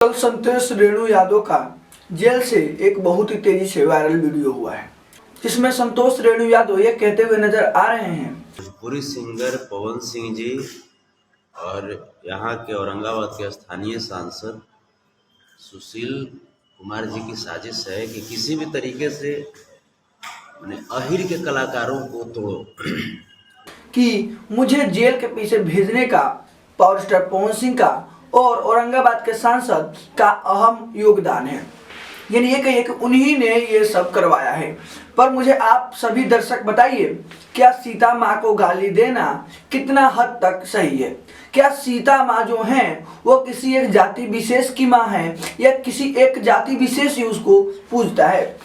कल संतोष रेणु यादव का जेल से एक बहुत ही तेजी से वायरल वीडियो हुआ है, जिसमें संतोष रेणु यादव ये कहते हुए नजर आ रहे हैं। भोजपुरी सिंगर पवन सिंह जी और यहाँ के औरंगाबाद के स्थानीय सांसद सुशील कुमार जी की साजिश है कि किसी भी तरीके से अहिर के कलाकारों को तोड़ो कि मुझे जेल के पीछे भेजने का पावर स्टार पवन सिंह का और औरंगाबाद के सांसद का अहम योगदान है। यानी ये कहिए कि उन्हीं ने ये सब करवाया है। पर मुझे आप सभी दर्शक बताइए, क्या सीता माँ को गाली देना कितना हद तक सही है? क्या सीता माँ जो हैं वो किसी एक जाति विशेष की माँ है या किसी एक जाति विशेष ही उसको पूजता है?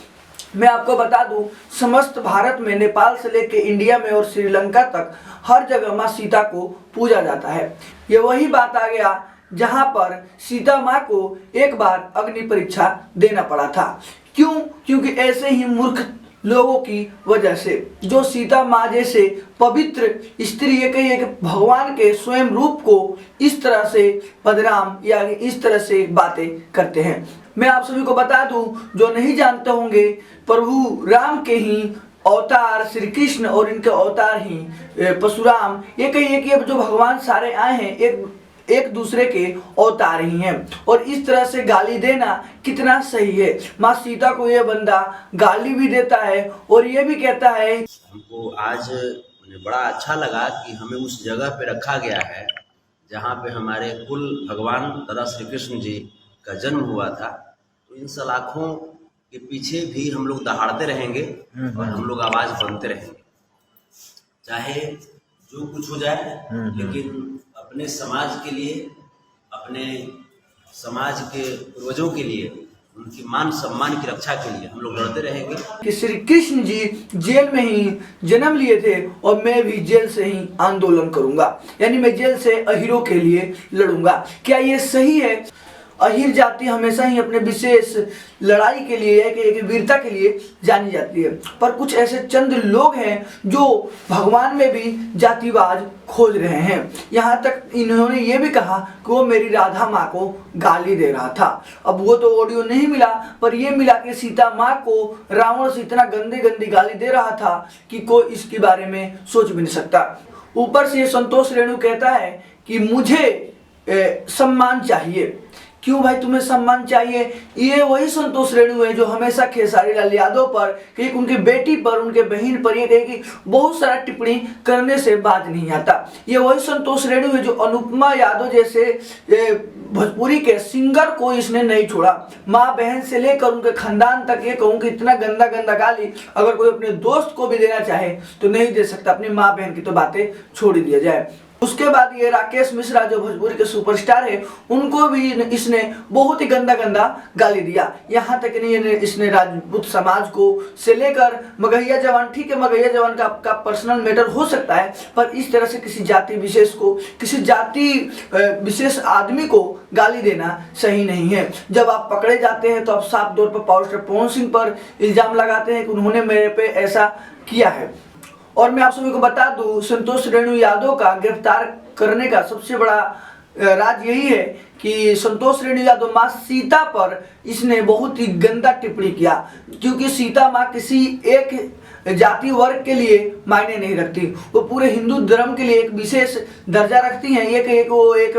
मैं आपको बता दूं, समस्त भारत में नेपाल से लेकर इंडिया में और श्रीलंका तक हर जगह माँ सीता को पूजा जाता है। ये वही बात आ गया जहां पर सीता माँ को एक बार अग्नि परीक्षा देना पड़ा था। क्यों? क्योंकि ऐसे ही मूर्ख लोगों की वजह से, जो सीता माँ जैसे पवित्र स्त्री ये कहिए कि भगवान के स्वयं रूप को इस तरह से बदनाम या इस तरह से बातें करते हैं। मैं आप सभी को बता दूं, जो नहीं जानते होंगे, प्रभु राम के ही अवतार श्री कृष्ण और इनके अवतार ही परशुराम, ये कहिए कि अब जो भगवान सारे आए हैं एक दूसरे के अवतार ही हैं। और इस तरह से गाली देना कितना सही है? माँ सीता को ये बंदा गाली भी देता है और ये भी कहता है। हमको आज बड़ा अच्छा लगा कि हमें उस जगह पे रखा गया है जहाँ पे हमारे कुल भगवान दादा श्री कृष्ण जी का जन्म हुआ था। तो इन सलाखों के पीछे भी हम लोग दहाड़ते रहेंगे और हम लोग आवाज बनते रहेंगे, चाहे जो कुछ हो जाए, लेकिन अपने समाज के लिए, अपने समाज के पूर्वजों के लिए, उनकी मान सम्मान की रक्षा के लिए हम लोग लड़ते रहेंगे। कि श्री कृष्ण जी जेल में ही जन्म लिए थे और मैं भी जेल से ही आंदोलन करूंगा, यानी मैं जेल से अहिरों के लिए लड़ूंगा। क्या ये सही है? अहिर जाति हमेशा ही अपने विशेष लड़ाई के लिए एक वीरता के लिए जानी जाती है। पर कुछ ऐसे चंद लोग हैं जो भगवान में भी जातिवाद खोज रहे हैं। यहाँ तक इन्होंने ये भी कहा कि वो मेरी राधा माँ को गाली दे रहा था। अब वो तो ऑडियो नहीं मिला, पर ये मिला कि सीता माँ को रावण से इतना गंदी गाली दे रहा था कि कोई इसके बारे में सोच भी नहीं सकता। ऊपर से ये संतोष रेणु कहता है कि मुझे सम्मान चाहिए। क्यों भाई तुम्हें सम्मान चाहिए? ये वही संतोष रेणु है जो हमेशा खेसारी लाल यादव पर, कि उनकी बेटी पर, उनके बहन पर ये कहे कि बहुत सारा टिप्पणी करने से बाज नहीं आता। ये वही संतोष रेणु है जो अनुपमा यादव जैसे भोजपुरी के सिंगर को इसने नहीं छोड़ा। माँ बहन से लेकर उनके खानदान तक ये कहूँ कि इतना गंदा गाली अगर कोई अपने दोस्त को भी देना चाहे तो नहीं दे सकता। अपनी माँ बहन की तो बातें छोड़ दिया जाए। उसके बाद ये राकेश मिश्रा जो भोजपुरी के सुपरस्टार है, उनको भी इसने बहुत ही गंदा गाली दिया। यहाँ तक नहीं इसने राजपूत समाज को से लेकर मगहिया जवान, ठीक है मगहिया जवान का आपका पर्सनल मैटर हो सकता है, पर इस तरह से किसी जाति विशेष को, किसी जाति विशेष आदमी को गाली देना सही नहीं है। जब आप पकड़े जाते हैं तो आप साफ तौर पर पावर स्टार पवन सिंह पर इल्जाम लगाते हैं कि उन्होंने मेरे पे ऐसा किया है। और मैं आप सभी को बता दूं, संतोष रेणु यादव का गिरफ्तार करने का सबसे बड़ा राज यही है कि संतोष रेणु यादव माँ सीता पर इसने बहुत ही गंदा टिप्पणी किया। क्योंकि सीता माँ किसी एक जाति वर्ग के लिए मायने नहीं रखती, वो पूरे हिंदू धर्म के लिए एक विशेष दर्जा रखती हैं। वो एक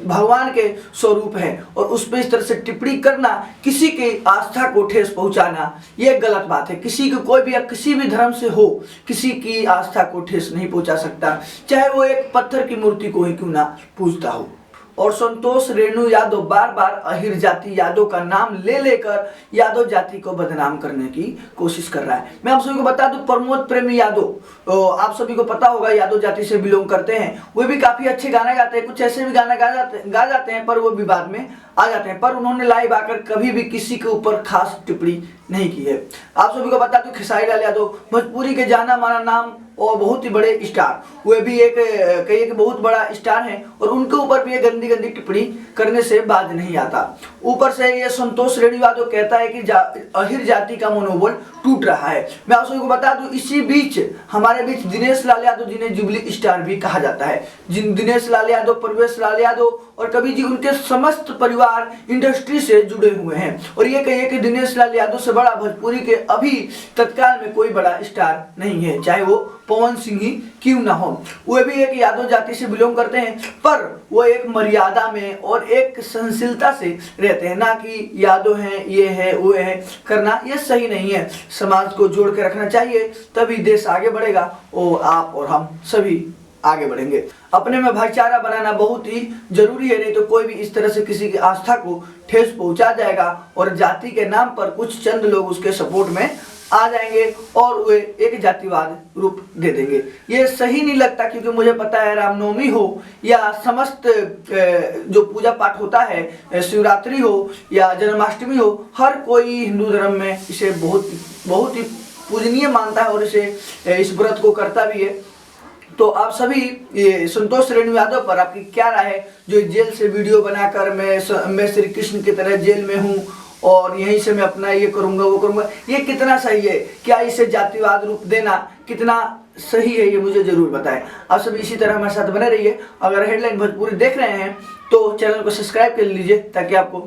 भगवान के स्वरूप है और उस पर इस तरह से टिप्पणी करना, किसी की आस्था को ठेस पहुंचाना, ये गलत बात है। किसी को कोई भी किसी भी धर्म से हो, किसी की आस्था को ठेस नहीं पहुंचा सकता, चाहे वो एक पत्थर की मूर्ति को ही क्यों ना पूजता हो। और संतोष रेणु यादव बार बार अहिर जाति यादव का नाम ले लेकर यादव जाति को बदनाम करने की कोशिश कर रहा है। मैं आप सभी को बता दूं, प्रमोद प्रेमी यादव, आप सभी को पता होगा, यादव जाति से बिलोंग करते हैं। वो भी काफी अच्छे गाने गाते हैं, कुछ ऐसे भी गाना गा जाते हैं पर वो विवाद में आ जाते हैं। पर उन्होंने लाइव आकर कभी भी किसी के ऊपर खास टिप्पणी नहीं की है। आप सभी को बता दूं, खेसारी लाल यादव भोजपुरी के जाना माना नाम और बहुत ही बड़े स्टार, वे भी कहिए कि बहुत बड़ा स्टार हैं और उनके ऊपर भी ये गंदी टिप्पणी करने से बाज नहीं आता। ऊपर से ये संतोष रेणु यादव कहता है कि अहिर जाति का मनोबल टूट रहा है। मैं आप सभी को बता दूं, इसी बीच हमारे बीच दिनेश लाल यादव जिन्हें जुबली स्टार भी कहा जाता है, दिनेश लाल यादव, प्रवेश लाल यादव और कवि जी उनके समस्त परिवार इंडस्ट्री से जुड़े हुए हैं। और ये कहिए कि दिनेश लाल यादव से बड़ा भोजपुरी के अभी तत्काल में कोई बड़ा स्टार नहीं है, चाहे वो पवन सिंह ही क्यों ना हो। वो भी एक यादव जाति से बिलोंग करते हैं, पर वो एक मर्यादा में और एक सहनशीलता से रहते हैं, ना कि यादव हैं, ये है वो है करना, ये सही नहीं है। समाज को जोड़ के रखना चाहिए, तभी देश आगे बढ़ेगा और आप और हम सभी आगे बढ़ेंगे। अपने में भाईचारा बनाना बहुत ही जरूरी है, नहीं तो कोई भी इस तरह से किसी की आस्था को ठेस पहुंचा जाएगा और जाति के नाम पर कुछ चंद लोग उसके सपोर्ट में आ जाएंगे और वे एक जातिवाद रूप दे देंगे। ये सही नहीं लगता, क्योंकि मुझे पता है रामनवमी हो या समस्त जो पूजा पाठ होता है, शिवरात्रि हो या जन्माष्टमी हो, हर कोई हिंदू धर्म में इसे बहुत ही पूजनीय मानता है और इसे इस व्रत को करता भी है। तो आप सभी ये संतोष रेणु यादव पर आपकी क्या राय है, जो जेल से वीडियो बनाकर मैं श्री कृष्ण की तरह जेल में हूँ और यहीं से मैं अपना ये करूँगा वो करूँगा, ये कितना सही है? क्या इसे जातिवाद रूप देना कितना सही है, ये मुझे जरूर बताएं। आप सभी इसी तरह हमारे साथ बने रहिए। अगर हेडलाइन भोजपुरी देख रहे हैं तो चैनल को सब्सक्राइब कर लीजिए, ताकि आपको